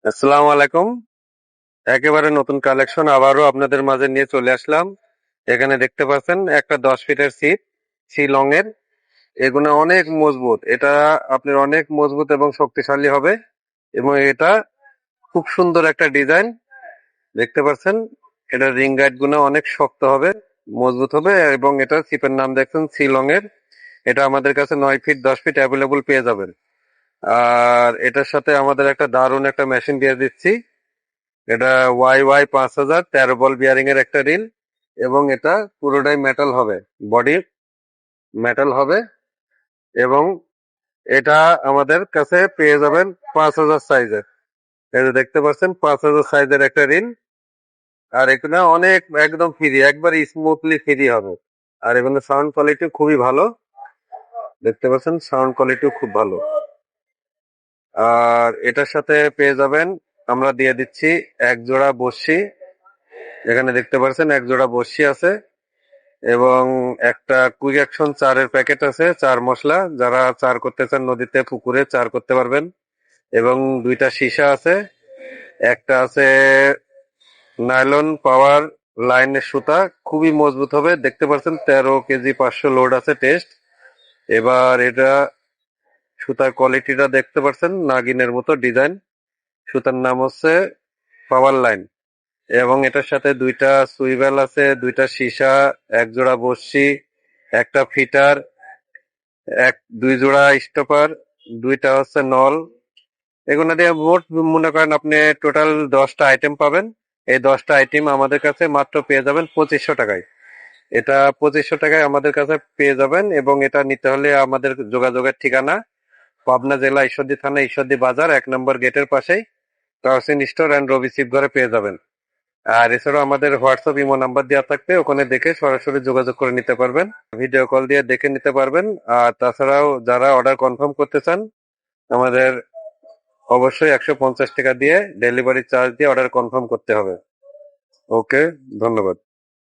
আসসালামু আলাইকুম। একেবারে নতুন কালেকশন আবারও আপনাদের মাঝে নিয়ে চলে আসলাম। এখানে দেখতে পাচ্ছেন একটা 10 ফিটের সিট, শিলং এর। এগুলো অনেক মজবুত। এটা আপনার অনেক মজবুত এবং শক্তিশালী হবে এবং এটা খুব সুন্দর একটা ডিজাইন। দেখতে পাচ্ছেন এটা রিং গাইড গুলো অনেক শক্ত হবে, মজবুত হবে এবং এটা সিপের নাম দেখছেন শিলং এর। এটা আমাদের কাছে 9 ফিট 10 ফিট অ্যাভেলেবল পেয়ে যাবেন। আর এটার সাথে আমাদের একটা দারুণ একটা মেশিন দিয়ে দিচ্ছি। এটা ওয়াই 5000 13 বল বিয়ারিং এর একটা রিল এবং এটা পুরোটাই মেটাল হবে, বডি মেটাল হবে এবং এটা আমাদের কাছে পেয়ে যাবেন 5000 সাইজের। এই যে দেখতে পাচ্ছেন 5000 সাইজের একটা রিল। আর এখানে অনেক একদম ফ্রি, একবার স্মুথলি ফ্রি হবে। আর এখানে সাউন্ড কোয়ালিটি খুবই ভালো। দেখতে পাচ্ছেন সাউন্ড কোয়ালিটিও খুব ভালো। আর এটার সাথে পেয়ে যাবেন, আমরা দিয়ে দিচ্ছি এক জোড়া বড়শি। এখানে দেখতে পাচ্ছেন এক জোড়া বড়শি আছে এবং একটা কুইক অ্যাকশন চারের প্যাকেট আছে, চার মশলা। যারা চার করতে চান নদীতে পুকুরে চার করতে পারবেন। এবং দুইটা সীসা আছে, একটা আছে নাইলন পাওয়ার লাইনের সুতা, খুবই মজবুত হবে। দেখতে পাচ্ছেন 13 কেজি 500 লোড আছে টেস্ট। এবার এটা সুতার কোয়ালিটিটা দেখতে পাচ্ছেন, নাগিনের মতো ডিজাইন। সুতার নাম হচ্ছে পাওয়ার লাইন এবং এটার সাথে দুইটা সুইভেল আছে, দুইটা সীসা, এক জোড়া বড়শি, একটা ফিটার, দুই জোড়া স্টপার, দুইটা হচ্ছে নল। এগুলো দিয়ে মোট মনে করেন আপনি টোটাল 10টা আইটেম পাবেন। এই 10টা আইটেম আমাদের কাছে মাত্র পেয়ে যাবেন 2500 টাকায়। এটা 2500 টাকায় আমাদের কাছে পেয়ে যাবেন এবং এটা নিতে হলে আমাদের যোগাযোগের ঠিকানা পাবনা জেলা ঈশ্বরদী থানা ঈশ্বরদী বাজার 1 নম্বর গেটের পাশেই কাউসিন স্টোর অ্যান্ড রবি শিপ ঘরে পেয়ে যাবেন। আর এছাড়াও আমাদের হোয়াটসঅ্যাপ ইমো নাম্বার দেওয়া থাকবে, ওখানে দেখে সরাসরি যোগাযোগ করে নিতে পারবেন, ভিডিও কল দিয়ে দেখে নিতে পারবেন। আর তাছাড়াও যারা অর্ডার কনফার্ম করতে চান, আমাদের অবশ্যই 150 টাকা দিয়ে ডেলিভারি চার্জ দিয়ে অর্ডার কনফার্ম করতে হবে। ওকে, ধন্যবাদ।